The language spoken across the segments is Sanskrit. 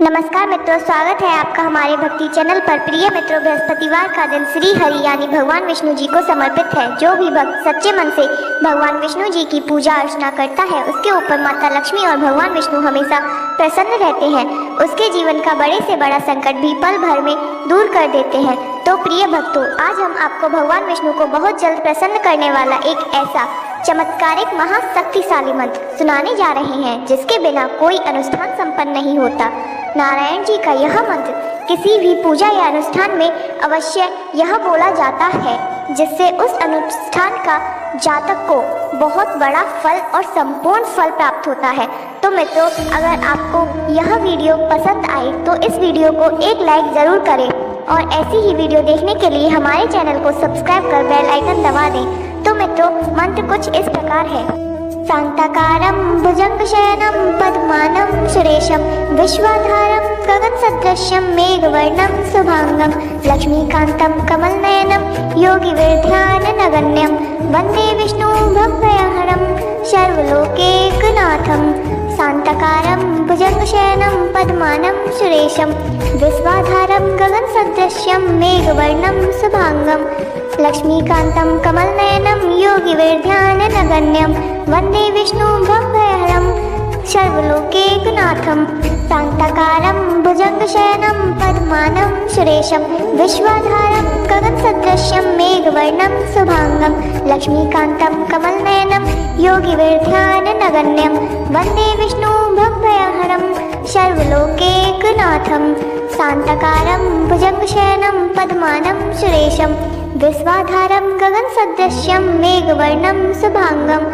नमस्कार मित्रों, स्वागत है आपका हमारे भक्ति चैनल पर। प्रिय मित्रों, बृहस्पतिवार का दिन श्री हरि यानी भगवान विष्णु जी को समर्पित है। जो भी भक्त सच्चे मन से भगवान विष्णु जी की पूजा अर्चना करता है, उसके ऊपर माता लक्ष्मी और भगवान विष्णु हमेशा प्रसन्न रहते हैं। उसके जीवन का बड़े से बड़ा संकट भी पल भर में दूर कर देते हैं। तो प्रिय भक्तों, आज हम आपको भगवान विष्णु को बहुत जल्द प्रसन्न करने वाला एक ऐसा चमत्कारिक महाशक्तिशाली मंत्र सुनाने जा रहे हैं, जिसके बिना कोई अनुष्ठान संपन्न नहीं होता। नारायण जी का यह मंत्र किसी भी पूजा या अनुष्ठान में अवश्य यह बोला जाता है, जिससे उस अनुष्ठान का जातक को बहुत बड़ा फल और संपूर्ण फल प्राप्त होता है। तो मित्रों, अगर आपको यह वीडियो पसंद आए तो इस वीडियो को एक लाइक जरूर करें और ऐसी ही वीडियो देखने के लिए हमारे चैनल को सब्सक्राइब कर बेल आइकन दबा दें। तो मित्रों, मंत्र कुछ इस प्रकार है। शांताकारं भुजंगशयनं पद्मानं सुरेशं विश्वाधारं गगनसदृशं मेघवर्णं शुभांगं लक्ष्मीकान्तं कमलनयनं योगिविध्याननगण्यं वन्दे विष्णु भव्यहरं सर्वलोकैकनाथं। शांताकारं भुजंगशयनं पद्मानं सुरेशं विश्वाधारं गगनसदृशं मेघवर्णं शुभांगं लक्ष्मीकान्तं कमलनयनं योगिविध्याननगण्यं वन्दे विष्णु भव्यहरं सर्वलोकैकनाथं। शांताकारं भुजंगशयनं पद्मानं सुरेशं विश्वाधारं गगनसदृशं मेघवर्णं शुभांगं लक्ष्मीकान्तं कमलनयनं योगिविध्याननगण्यं वन्दे विष्णु भव्यहरं सर्वलोकैकनाथं। शांताकारं भुजंगशयनं पद्मानं सुरेशं विश्वाधारं गगनसदृशं मेघवर्णं शुभांगं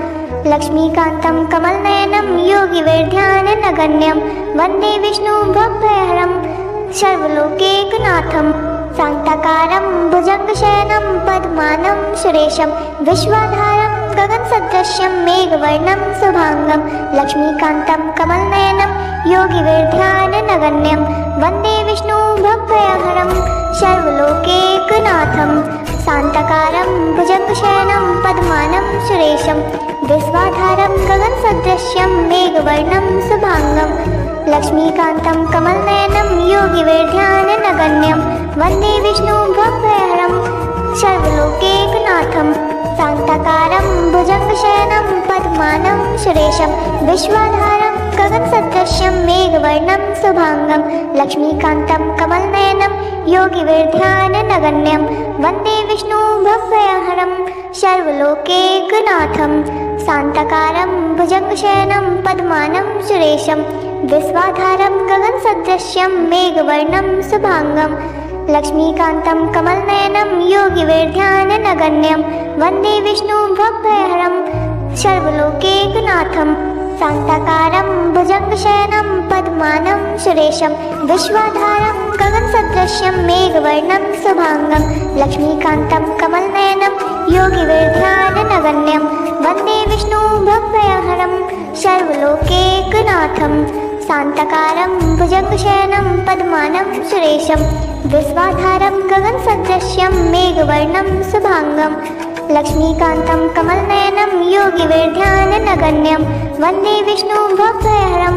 लक्ष्मीकान्तं कमलनयनं योगिविध्याननगण्यं वन्दे विष्णु भव्यहरं सर्वलोकैकनाथं। शांताकारं भुजंगशयनं पद्मानं सुरेशं विश्वाधारं गगनसदृशं मेघवर्णं शुभांगं लक्ष्मीकान्तं कमलनयनं योगिविध्याननगण्यं वन्दे विष्णु भव्यहरं सर्वलोकैकनाथं। शांताकारं भुजंगशयनं पद्मानं सुरेशं विश्वाधारं गगनसदृशं मेघवर्णं शुभांगं लक्ष्मीकान्तं कमलनयनं योगिविध्याननगण्यं वन्दे विष्णु भव्यहरं सर्वलोकैकनाथं। शांताकारं भुजंगशयनं पद्मानं सुरेशं विश्वाधारं गगनसदृशं मेघवर्णं शुभांगं लक्ष्मीकान्तं कमलनयनं योगिविध्याननगण्यं वन्दे विष्णु भव्यहरं सर्वलोकैकनाथं। शांताकारं भुजंगशयनं पद्मानं सुरेशं विश्वाधारं गगनसदृशं मेघवर्णं शुभांगं लक्ष्मीकान्तं कमलनयनं योगिविध्याननगण्यं वन्दे विष्णु भव्यहरं सर्वलोकैकनाथं। शांताकारं भुजंगशयनं पद्मानं सुरेशं विश्वाधारं गगनसदृशं मेघवर्णं शुभांगं लक्ष्मीकान्तं कमलनयनं योगिविध्याननगण्यं वन्दे विष्णु भव्यहरं सर्वलोकैकनाथं। शांताकारं भुजंगशयनं पद्मानं सुरेशं विश्वाधारं गगनसदृशं मेघवर्णं शुभांगं लक्ष्मीकान्तं कमलनयनं योगिविध्याननगण्यं वन्दे विष्णु भव्यहरं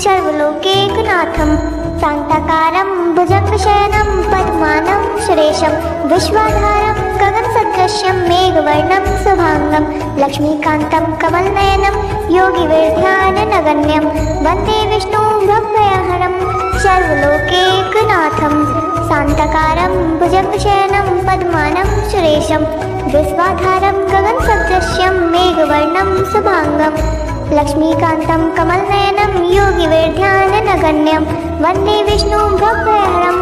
सर्वलोकैकनाथं। शांताकारं भुजंगशयनं पद्मानं सुरेशं विश्वाधारं गगनसदृशं मेघवर्णं शुभांगं लक्ष्मीकान्तं कमलनयनं योगिविध्याननगण्यं वन्दे विष्णु भव्यहरं सर्वलोकैकनाथं। शांताकारं भुजंगशयनं पद्मानं सुरेशं विश्वाधारं गगनसदृशं मेघवर्णं शुभांगं लक्ष्मीकान्तं कमलनयनं योगिविध्याननगण्यं वन्दे विष्णु भव्यहरं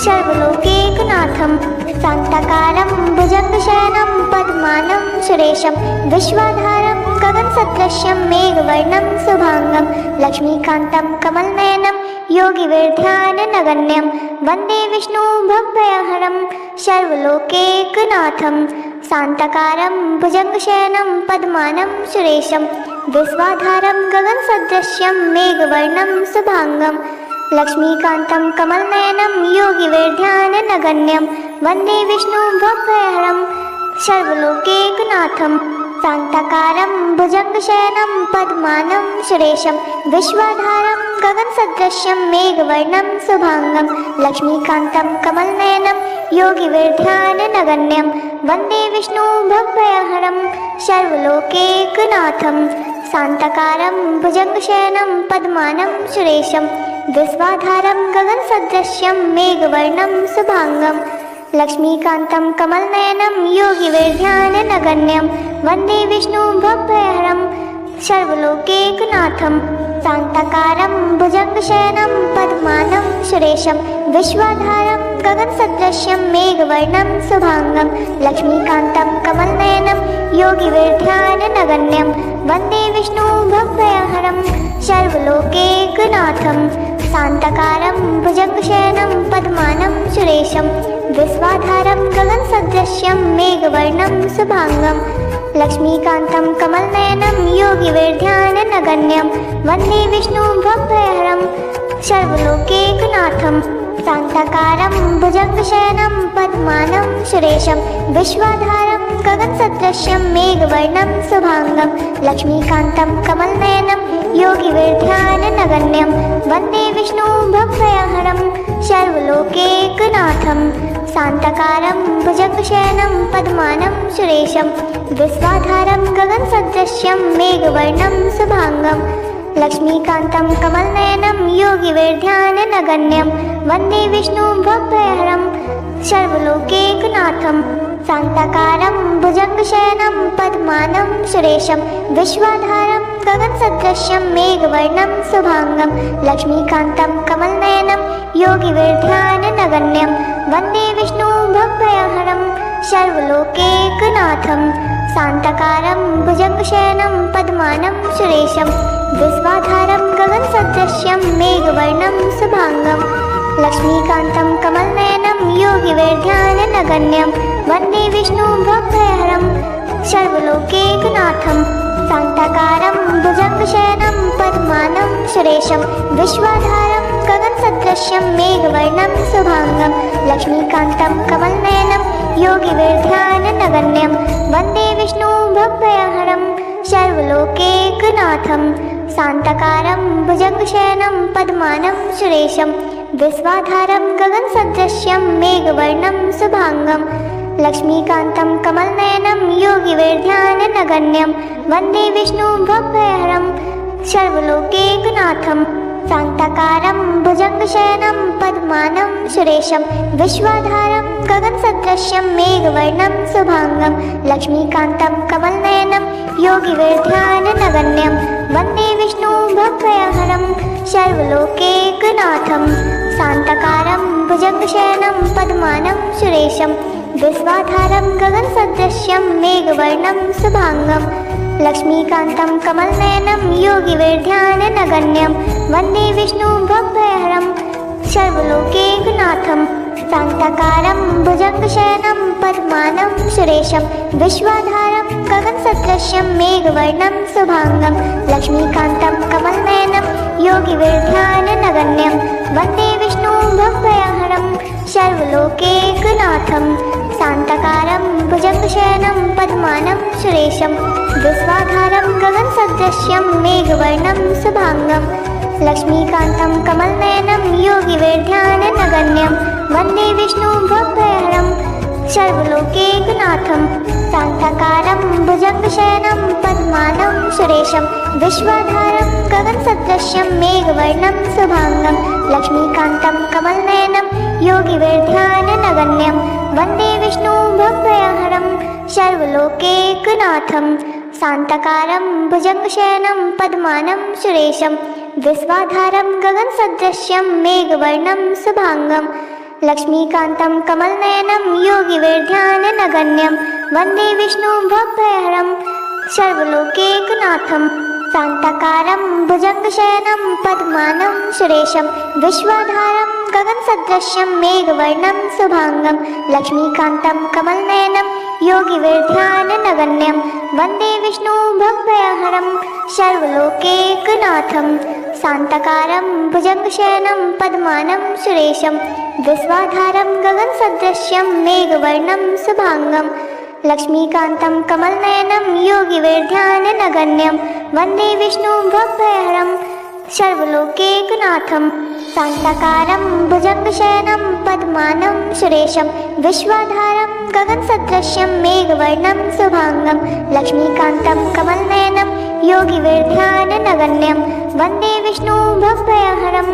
सर्वलोकैकनाथं। शांताकारं भुजंगशयनं पद्मानं सुरेशं विश्वाधारं गगनसदृशं मेघवर्णं शुभांगं लक्ष्मीकान्तं कमलनयनं योगिविध्याननगण्यं वन्दे विष्णु भव्यहरं सर्वलोकैकनाथं। शांताकारं भुजंगशयनं पद्मानं सुरेशं विश्वाधारं गगनसदृशं मेघवर्णं शुभांगं लक्ष्मीकान्तं कमलनयनं योगिविध्याननगण्यं वन्दे विष्णु भव्यहरं सर्वलोकैकनाथं। शान्ताकारं भुजङ्गशयनं पद्मानं सुरेशं विश्वाधारं गगनसदृशं मेघवर्णं शुभांगं लक्ष्मीकान्तं कमलनयनं योगिविध्याननगण्यं वन्दे विष्णु भवभयहरं सर्वलोकैकनाथं शान्ताकारं भुजङ्गशयनं पद्मानं सुरेशं विश्वाधारं गगनसदृशं मेघवर्णं शुभांगं लक्ष्मीकान्तं कमलनयनं योगिविध्याननगण्यं वन्दे विष्णु भवभयहरं सर्वलोकैकनाथं शान्ताकारं भुजङ्गशयनं पद्मानं सुरेशं विश्वाधारं गगनसदृशं मेघवर्णं शुभांगं लक्ष्मीकान्तं कमलनयनं योगिविध्याननगण्यं वन्दे विष्णु भवभयहरं सर्वलोकैकनाथं शान्ताकारं भुजङ्गशयनं पद्मानं सुरेशं विश्वाधारं गगनसदृशं मेघवर्णं शुभांगं लक्ष्मीकान्तं कमलनयनं योगिविध्याननगण्यं वन्दे विष्णु भवभयहरं सर्वलोकैकनाथं शान्ताकारं भुजङ्गशयनं पद्मानं सुरेशं विश्वाधारं गगनसदृशं मेघवर्णं शुभांगं लक्ष्मीकान्तं कमलनयनं योगिविध्याननगण्यं वन्दे विष्णु भवभयहरं सर्वलोकैकनाथं शान्ताकारं भुजङ्गशयनं पद्मानं सुरेशं विश्वाधारं गगनसदृशं मेघवर्णं शुभांगं लक्ष्मीकान्तं कमलनयनं योगिविध्याननगण्यं वन्दे विष्णु भवभयहरं सर्वलोकैकनाथं शान्ताकारं भुजङ्गशयनं पद्मानं सुरेशं विश्वाधारं गगनसदृशं मेघवर्णं शुभांगं लक्ष्मीकान्तं कमलनयनं योगिविध्याननगण्यं वन्दे विष्णु भवभयहरं सर्वलोकैकनाथं शान्ताकारं भुजङ्गशयनं पद्मानं सुरेशं विश्वाधारं गगनसदृशं मेघवर्णं शुभांगं लक्ष्मीकान्तं कमलनयनं योगिविध्याननगण्यं वन्दे विष्णु भवभयहरं सर्वलोकैकनाथं शान्ताकारं भुजङ्गशयनं पद्मानं सुरेशं विश्वाधारं गगनसदृशं मेघवर्णं शुभांगं लक्ष्मीकान्तं कमलनयनं योगिविध्याननगण्यं वन्दे विष्णु भवभयहरं सर्वलोकैकनाथं शान्ताकारं भुजङ्गशयनं पद्मानं सुरेशं विश्वाधारं गगनसदृशं मेघवर्णं शुभांगं लक्ष्मीकान्तं कमलनयनं योगिविध्याननगण्यं वन्दे विष्णु भवभयहरं सर्वलोकैकनाथं शान्ताकारं भुजङ्गशयनं पद्मानं सुरेशं विश्वाधारं गगनसदृशं मेघवर्णं शुभांगं लक्ष्मीकान्तं कमलनयनं योगिविध्याननगण्यं वन्दे विष्णु भवभयहरं सर्वलोकैकनाथं शान्ताकारं भुजङ्गशयनं पद्मानं सुरेशं विश्वाधारं गगनसदृशं मेघवर्णं शुभांगं लक्ष्मीकान्तं कमलनयनं योगिविध्याननगण्यं वन्दे विष्णु भवभयहरं सर्वलोकैकनाथं शान्ताकारं भुजङ्गशयनं पद्मानं सुरेशं विश्वाधारं गगनसदृशं मेघवर्णं शुभांगं लक्ष्मीकान्तं कमलनयनं योगिविध्याननगण्यं वन्दे विष्णु भवभयहरं सर्वलोकैकनाथं शान्ताकारं भुजङ्गशयनं पद्मानं सुरेशं विश्वाधारं गगनसदृशं मेघवर्णं शुभांगं लक्ष्मीकान्तं कमलनयनं योगिविध्याननगण्यं वन्दे विष्णु भवभयहरं सर्वलोकैकनाथं शान्ताकारं भुजङ्गशयनं पद्मानं सुरेशं विश्वाधारं गगनसदृशं मेघवर्णं शुभांगं लक्ष्मीकान्तं कमलनयनं योगिविध्याननगण्यं वन्दे विष्णु भवभयहरं सर्वलोकैकनाथं शान्ताकारं भुजङ्गशयनं पद्मानं सुरेशं विश्वाधारं गगनसदृशं मेघवर्णं शुभांगं लक्ष्मीकान्तं कमलनयनं योगिविध्याननगण्यं वन्दे विष्णु भवभयहरं सर्वलोकैकनाथं शान्ताकारं भुजङ्गशयनं पद्मानं सुरेशं विश्वाधारं गगनसदृशं मेघवर्णं शुभांगं लक्ष्मीकान्तं कमलनयनं योगिविध्याननगण्यं वन्दे विष्णु भवभयहरं सर्वलोकैकनाथं शान्ताकारं भुजङ्गशयनं पद्मानं सुरेशं विश्वाधारं गगनसदृशं मेघवर्णं शुभांगं लक्ष्मीकान्तं कमलनयनं योगिवेर्ध्याननगण्यं वन्दे विष्णुं भवभयहरं सर्वलोकैकनाथं शान्ताकारं भुजङ्गशयनं पद्मानं सुरेशं विश्वाधारं गगनसदृशं मेघवर्णं शुभांगं लक्ष्मीकान्तं कमलनयनं योगिवेर्ध्याननगण्यं वन्दे विष्णुं भवभयहरं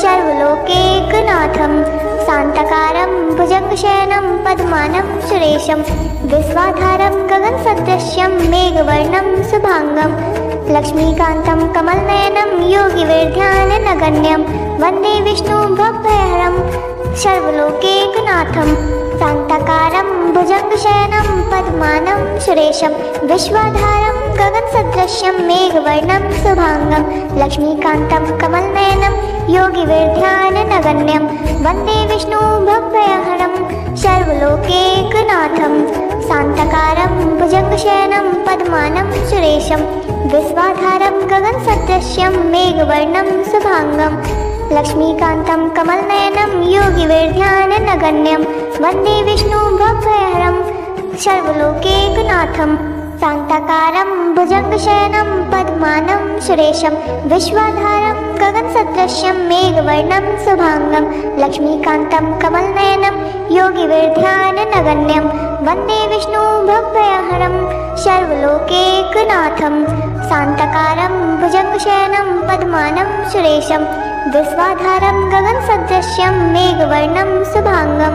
सर्वलोकैकनाथं शान्ताकारं भुजङ्गशयनं पद्मानं सुरेशं विश्वाधारं गगनसदृशं मेघवर्णं शुभांगं लक्ष्मीकान्तं कमलनयनं योगिवेर्ध्याननगण्यं वन्दे विष्णुं भवभयहरं सर्वलोकैकनाथं शान्ताकारं भुजङ्गशयनं पद्मानं सुरेशं विश्वाधारं गगनसदृशं मेघवर्णं शुभांगं लक्ष्मीकान्तं कमलनयनं योगिवेर्ध्याननगण्यं वन्दे विष्णुं भवभयहरं सर्वलोकैकनाथं शान्ताकारं भुजङ्गशयनं पद्मानं सुरेशं विश्वाधारं गगनसदृशं मेघवर्णं शुभांगं लक्ष्मीकान्तं कमलनयनं योगिवेर्ध्याननगण्यं वन्दे विष्णुं भवभयहरं सर्वलोकैकनाथं शान्ताकारं भुजङ्गशयनं पद्मानं सुरेशं विश्वाधारं गगनसदृशं मेघवर्णं शुभांगं लक्ष्मीकान्तं कमलनयनं योगिवेर्ध्याननगण्यं वन्दे विष्णुं भवभयहरं सर्वलोकैकनाथं शान्ताकारं भुजङ्गशयनं पद्मानं सुरेशं विश्वाधारं गगनसदृशं मेघवर्णं शुभांगं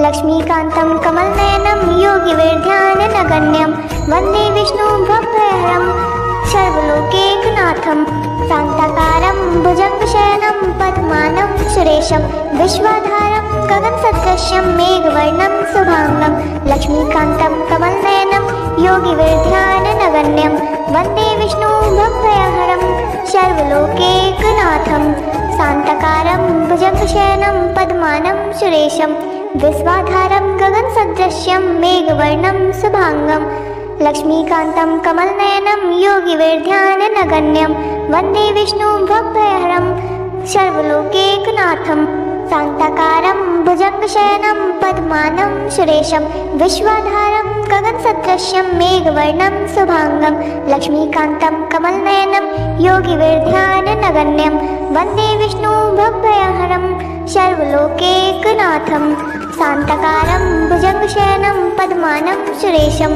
लक्ष्मीकान्तं कमलनयनं योगिवेर्ध्याननगण्यं वन्दे विष्णुं भवभयहरं सर्वलोकैकनाथं शान्ताकारं भुजङ्गशयनं पद्मानं सुरेशं विश्वाधारं गगनसदृशं मेघवर्णं शुभांगं लक्ष्मीकान्तं कमलनयनं योगिवेर्ध्याननगण्यं वन्दे विष्णुं भवभयहरं सर्वलोकैकनाथं शान्ताकारं भुजङ्गशयनं पद्मानं सुरेशं विश्वाधारं गगनसदृशं मेघवर्णं शुभांगं लक्ष्मीकान्तं कमलनयनं योगिवेर्ध्याननगण्यं वन्दे विष्णुं भवभयहरं सर्वलोकैकनाथं शान्ताकारं भुजङ्गशयनं पद्मानं सुरेशं विश्वाधारं गगनसदृशं मेघवर्णं शुभांगं लक्ष्मीकान्तं कमलनयनं योगिवेर्ध्याननगण्यं वन्दे विष्णुं भवभयहरं सर्वलोकैकनाथं शान्ताकारं भुजङ्गशयनं पद्मानं सुरेशं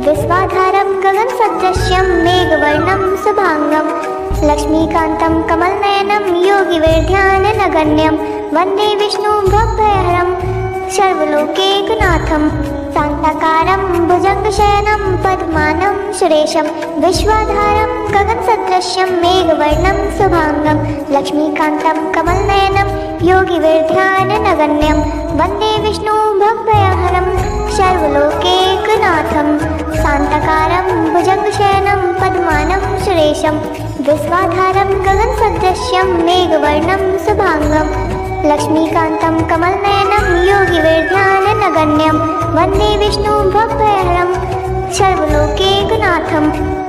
विश्वाधारं गगनसदृशं मेघवर्णं शुभांगं लक्ष्मीकान्तं कमलनयनं योगिवेर्ध्याननगण्यं वन्दे विष्णुं भवभयहरं सर्वलोकैकनाथं शान्ताकारं भुजङ्गशयनं पद्मानं सुरेशं विश्वाधारं गगनसदृशं मेघवर्णं शुभांगं लक्ष्मीकान्तं कमलनयनं योगिवेर्ध्याननगण्यं वन्दे विष्णुं भवभयहरं सर्वलोकैकनाथं शान्ताकारं भुजङ्गशयनं पद्मानं सुरेशं विश्वाधारं गगनसदृशं मेघवर्णं शुभांगं लक्ष्मीकान्तं कमलनयनं योगिवेर्ध्याननगण्यं वन्दे विष्णुं भवभयहरं सर्वलोकैकनाथं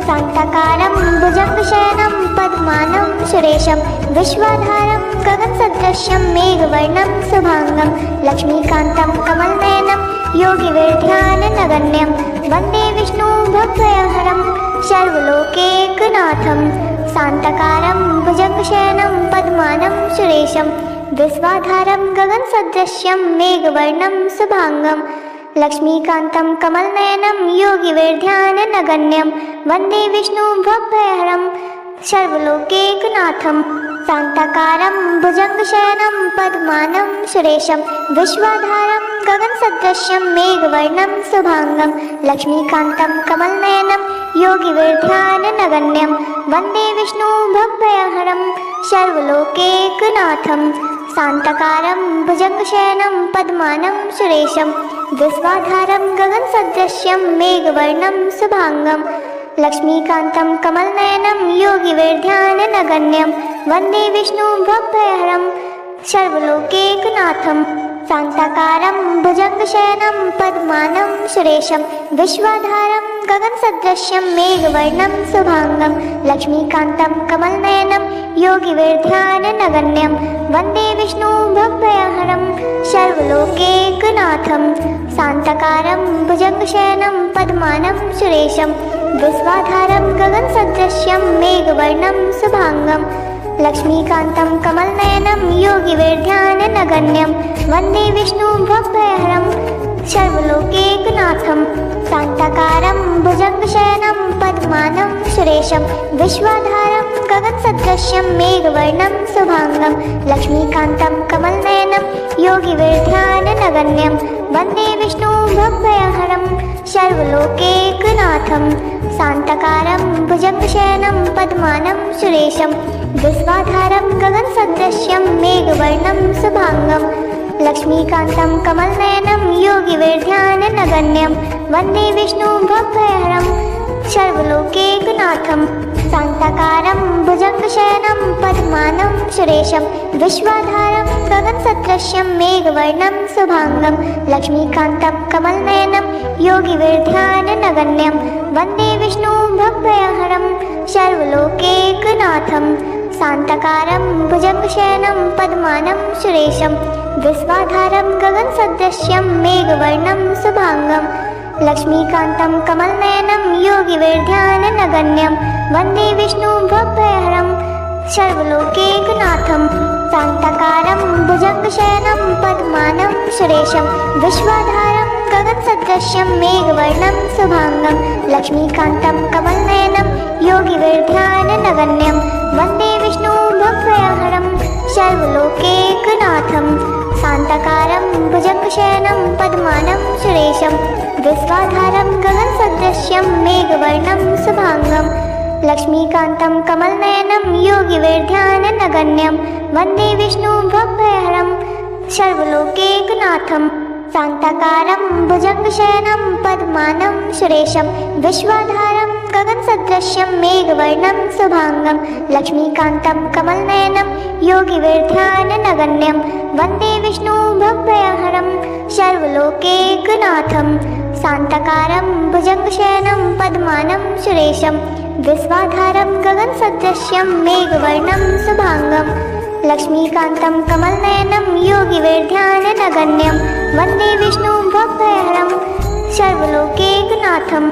शान्ताकारं भुजङ्गशयनं पद्मानं सुरेशं विश्वाधारं गगनसदृशं मेघवर्णं शुभांगं लक्ष्मीकान्तं कमलनयनं योगिवेर्ध्याननगण्यं वन्दे विष्णुं भवभयहरं सर्वलोकैकनाथं शान्ताकारं भुजङ्गशयनं पद्मानं सुरेशं विश्वाधारं गगनसदृशं मेघवर्णं शुभांगं लक्ष्मीकान्तं कमलनयनं योगिवेर्ध्याननगण्यं वन्दे विष्णुं भवभयहरं सर्वलोकैकनाथं शान्ताकारं भुजङ्गशयनं पद्मानं सुरेशं विश्वाधारं गगनसदृशं मेघवर्णं शुभांगं लक्ष्मीकान्तं कमलनयनं योगिवेर्ध्याननगण्यं वन्दे विष्णुं भवभयहरं सर्वलोकैकनाथं शान्ताकारं भुजङ्गशयनं पद्मानं सुरेशं विश्वाधारं गगनसदृशं मेघवर्णं शुभांगं लक्ष्मीकान्तं कमलनयनं योगिवेर्ध्याननगण्यं वन्दे विष्णुं भवभयहरं सर्वलोकैकनाथं शान्ताकारं भुजङ्गशयनं पद्मानं सुरेशं विश्वाधारं गगनसदृशं मेघवर्णं शुभांगं लक्ष्मीकान्तं कमलनयनं योगिवेर्ध्याननगण्यं वन्दे विष्णुं भवभयहरं सर्व सर्वलोकैकनाथं शान्तकारं भुजङ्गशयनं पद्मानं सुरेशं विश्वाधारं गगनसदृश्यं मेघवर्णं शुभांगं लक्ष्मीकान्तं कमलनयनं योगिवेद्यानगण्यं वन्दे विष्णुं भवभयहरं सर्वलोकैकनाथं शान्तकारं भुजङ्गशयनं पद्मानं सुरेशं विश्वाधारं गगनसदृश्यं मेघवर्णं शुभांगं लक्ष्मीकान्तं कमलनयनं योगिवेद्यानगण्यं वन्दे विष्णुं भवभयहरं सर्वलोकैकनाथं शान्तकारं भुजङ्गशयनं पद्मानं सुरेशं विश्वाधारं गगनसदृश्यं मेघवर्णं शुभांगं लक्ष्मीकान्तं कमलनयनं योगिवेद्यानगण्यं वन्दे विष्णुं भवभयहरं सर्वलोकैकनाथं शान्तकारं भुजङ्गशयनं पद्मानं सुरेशं विश्वाधारं गगनसदृश्यं मेघवर्णं शुभांगं लक्ष्मीकान्तं कमलनयनं योगिवेद्यानगण्यं वन्दे विष्णुं भवभयहरं सर्वलोकैकनाथं शान्तकारं भुजङ्गशयनं पद्मानं सुरेशं विश्वाधारं गगनसदृश्यं मेघवर्णं शुभांगं लक्ष्मीकान्तं कमलनयनं योगिवेद्यानगण्यं वन्दे विष्णुं भवभयहरं सर्वलोकैकनाथं शान्तकारं भुजङ्गशयनं पद्मानं सुरेशं विश्वाधारं गगनसदृश्यं मेघवर्णं शुभांगं लक्ष्मीकान्तं कमलनयनं योगिवेद्यानगण्यं वन्दे विष्णुं भवभयहरं सर्वलोकैकनाथं शान्तकारं भुजङ्गशयनं पद्मानं सुरेशं विश्वाधारं गगनसदृश्यं मेघवर्णं शुभांगं लक्ष्मीकान्तं कमलनयनं योगिवेद्यानगण्यं वन्दे विष्णुं भवभयहरं सर्वलोकैकनाथं शान्तकारं भुजङ्गशयनं पद्मानं सुरेशं विश्वाधारं गगनसदृश्यं मेघवर्णं शुभांगं लक्ष्मीकान्तं कमलनयनं योगिवेद्यानगण्यं वन्दे विष्णुं भवभयहरं सर्वलोकैकनाथं शान्तकारं भुजङ्गशयनं पद्मानं सुरेशं विश्वाधारं गगनसदृश्यं मेघवर्णं शुभांगं लक्ष्मीकान्तं कमलनयनं योगिवेद्यानगण्यं वन्दे विष्णुं भवभयहरं सर्वलोकैकनाथं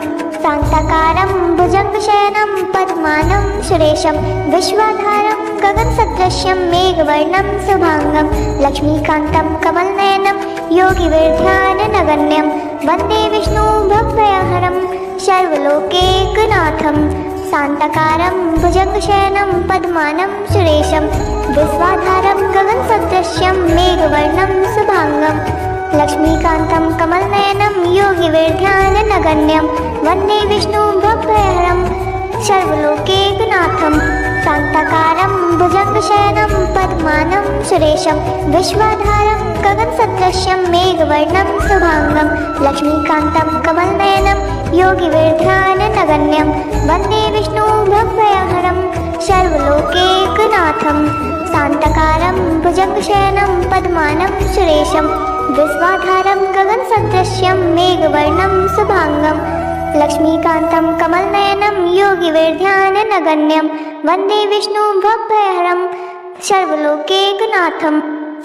शान्तकारं भुजङ्गशयनं पद्मानं सुरेशं विश्वाधारं गगनसदृश्यं मेघवर्णं शुभांगं लक्ष्मीकान्तं कमलनयनं योगिवेद्यानगण्यं वन्दे विष्णुं भवभयहरं सर्वलोकैकनाथं शान्तकारं भुजङ्गशयनं पद्मानं सुरेशं विश्वाधारं गगनसदृश्यं मेघवर्णं शुभांगं लक्ष्मीकान्तं कमलनयनं योगिवेद्यानगण्यं वन्दे विष्णुं भवभयहरं सर्वलोकैकनाथं शान्तकारं भुजङ्गशयनं पद्मानं सुरेशं विश्वाधारं गगनसदृश्यं मेघवर्णं शुभांगं लक्ष्मीकान्तं कमलनयनं योगिवेद्यानगण्यं वन्दे विष्णुं भवभयहरं सर्वलोकैकनाथं शान्तकारं भुजङ्गशयनं पद्मानं सुरेशं विश्वाधारं गगनसदृश्यं मेघवर्णं शुभांगं लक्ष्मीकान्तं कमलनयनं योगिवेद्यानगण्यं वन्दे विष्णुं भवभयहरं सर्वलोकैकनाथं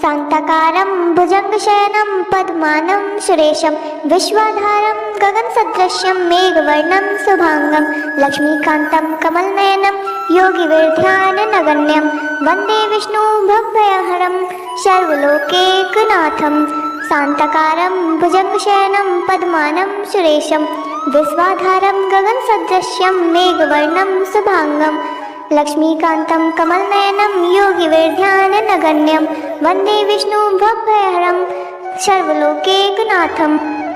शान्तकारं भुजङ्गशयनं पद्मानं सुरेशं विश्वाधारं गगनसदृश्यं मेघवर्णं शुभांगं लक्ष्मीकान्तं कमलनयनं योगिवेद्यानगण्यं वन्दे विष्णुं भवभयहरं सर्वलोकैकनाथं शान्तकारं भुजङ्गशयनं पद्मानं सुरेशं विश्वाधारं गगनसदृश्यं मेघवर्णं शुभांगं लक्ष्मीकान्तं कमलनयनं योगिवेद्यानगण्यं वन्दे विष्णुं भवभयहरं सर्वलोकैकनाथं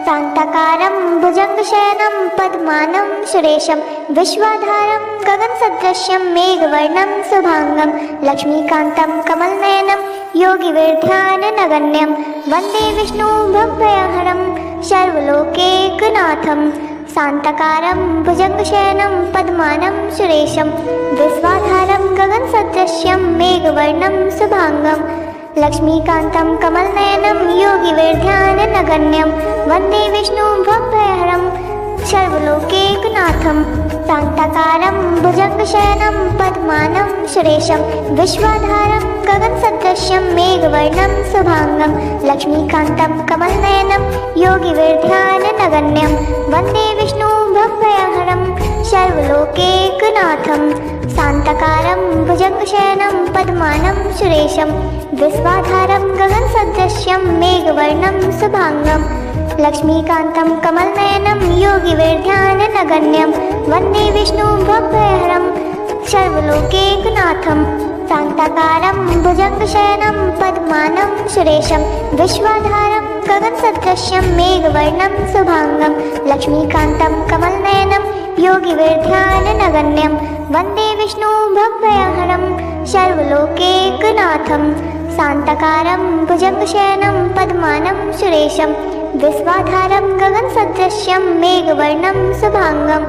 शान्तकारं भुजङ्गशयनं पद्मानं सुरेशं विश्वाधारं गगनसदृश्यं मेघवर्णं शुभांगं लक्ष्मीकान्तं कमलनयनं योगिवेद्यानगण्यं वन्दे विष्णुं भवभयहरं सर्वलोकैकनाथं शान्तकारं भुजङ्गशयनं पद्मानं सुरेशं विश्वाधारं गगनसदृश्यं मेघवर्णं शुभांगं लक्ष्मीकान्तं कमलनयनं योगिवेद्यानगण्यं वन्दे विष्णुं भवभयहरं सर्वलोकैकनाथं शान्तकारं भुजङ्गशयनं पद्मानं सुरेशं विश्वाधारं गगनसदृशं मेघवर्णं शुभांगं लक्ष्मीकान्तं कमलनयनं योगिविध्याननगण्यं वन्दे विष्णुं भव्यहरं सर्वलोकैकनाथं शान्तकारं भुजगशयनं पद्मानं सुरेशं विश्वाधारं गगनसदृशं मेघवर्णं शुभांगं लक्ष्मीकान्तं कमलनयनं योगिविध्याननगण्यं वन्दे विष्णुं भव्यहरं सर्वलोकैकनाथं शान्ताकारं भुजगशयनं पद्मानं सुरेशं विश्वाधारं गगनसदृशं मेघवर्णं शुभांगं लक्ष्मीकान्तं कमलनयनं योगिविध्याननगण्यं वन्दे विष्णुं भव्यहरं सर्वलोकैकनाथं शान्तकारं भुजगशयनं पद्मानं सुरेशं विश्वाधारं गगनसदृशं मेघवर्णं शुभांगं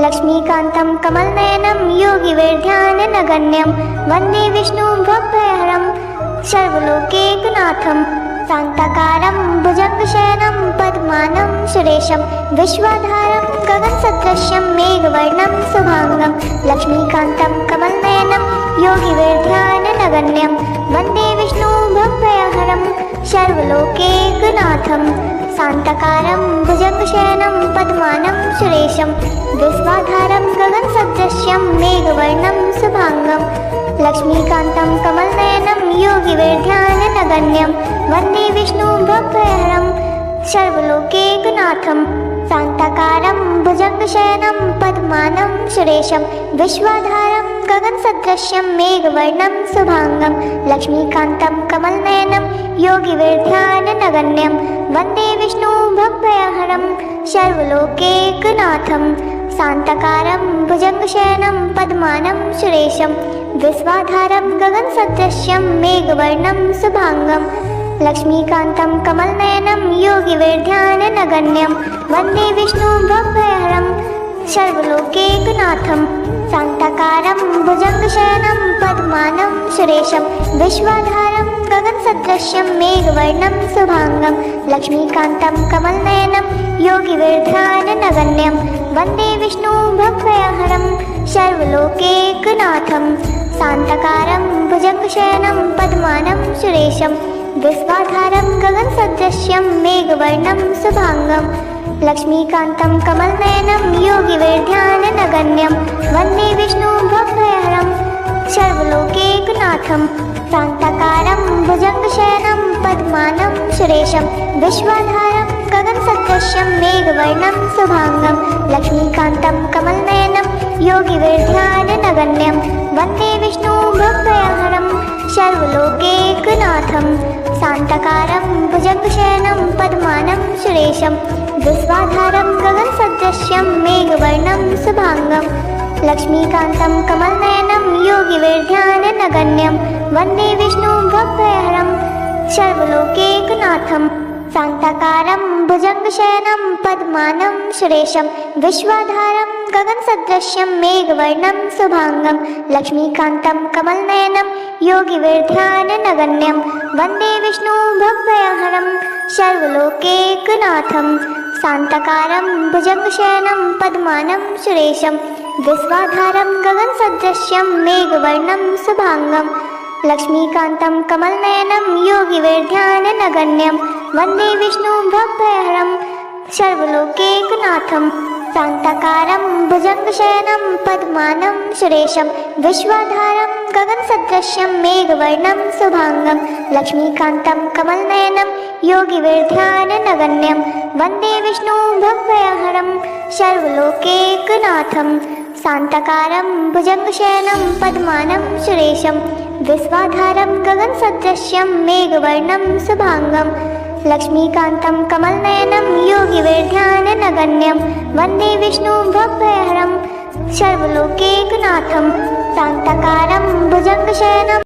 लक्ष्मीकान्तं कमलनयनं योगिविध्याननगण्यं वन्दे विष्णुं भव्यहरं सर्वलोकैकनाथं शान्ताकारं भुजगशयनं पद्मानं सुरेशं विश्वाधारं गगनसदृशं मेघवर्णं शुभांगं लक्ष्मीकान्तं कमलनयनं योगिविध्याननगण्यं वन्दे विष्णुं भव्यहरं सर्वलोकैकनाथं शान्तकारं भुजगशयनं पद्मानं सुरेशं विश्वाधारं गगनसदृशं मेघवर्णं शुभांगं लक्ष्मीकान्तं कमलनयनं योगिविध्याननगण्यं वन्दे विष्णुं भव्यहरं सर्वलोकैकनाथं शान्ताकारं भुजगशयनं पद्मानं सुरेशं विश्वाधारं गगनसदृशं मेघवर्णं शुभांगं लक्ष्मीकान्तं कमलनयनं योगिविध्याननगण्यं वन्दे विष्णुं भव्यहरं सर्वलोकैकनाथं शान्तकारं भुजगशयनं पद्मानं सुरेशं विश्वाधारं गगनसदृशं मेघवर्णं शुभांगं लक्ष्मीकान्तं कमलनयनं योगिविध्याननगण्यं वन्दे विष्णुं भव्यहरं सर्वलोकैकनाथं शान्ताकारं भुजगशयनं पद्मानं सुरेशं विश्वाधारं गगनसदृशं मेघवर्णं शुभांगं लक्ष्मीकान्तं कमलनयनं योगिविध्याननगण्यं वन्दे विष्णुं भव्यहरं सर्वलोकैकनाथं शान्तकारं भुजगशयनं पद्मानं सुरेशं विश्वाधारं गगनसदृशं मेघवर्णं शुभांगं लक्ष्मीकान्तं कमलनयनं योगिविध्याननगण्यं वन्दे विष्णुं भव्यहरं सर्वलोकैकनाथं शान्ताकारं भुजगशयनं पद्मानं सुरेशं विश्वाधारं गगनसदृशं मेघवर्णं शुभांगं लक्ष्मीकान्तं कमलनयनं योगिविध्याननगण्यं वन्दे विष्णुं भव्यहरं सर्वलोकैकनाथं शान्तकारं भुजगशयनं पद्मानं सुरेशं विश्वाधारं गगनसदृशं मेघवर्णं शुभांगं लक्ष्मीकान्तं कमलनयनं योगिविध्याननगण्यं वन्दे विष्णुं भव्यहरं सर्वलोकैकनाथं शान्ताकारं भुजगशयनं पद्मानं सुरेशं विश्वाधारं गगनसदृशं मेघवर्णं शुभांगं लक्ष्मीकान्तं कमलनयनं योगिविध्याननगण्यं वन्दे विष्णुं भव्यहरं सर्वलोकैकनाथं शान्तकारं भुजगशयनं पद्मानं सुरेशं विश्वाधारं गगनसदृशं मेघवर्णं शुभांगं लक्ष्मीकान्तं कमलनयनं योगिविध्याननगण्यं वन्दे विष्णुं भव्यहरं सर्वलोकैकनाथं शान्ताकारं भुजगशयनं पद्मानं सुरेशं विश्वाधारं गगनसदृशं मेघवर्णं शुभांगं लक्ष्मीकान्तं कमलनयनं योगिविध्याननगण्यं वन्दे विष्णुं भव्यहरं सर्वलोकैकनाथं शान्तकारं भुजगशयनं पद्मानं सुरेशं विश्वाधारं गगनसदृशं मेघवर्णं शुभांगं लक्ष्मीकान्तं कमलनयनं योगिविध्याननगण्यं वन्दे विष्णुं भव्यहरं सर्वलोकैकनाथं शान्तकारं भुजगशयनं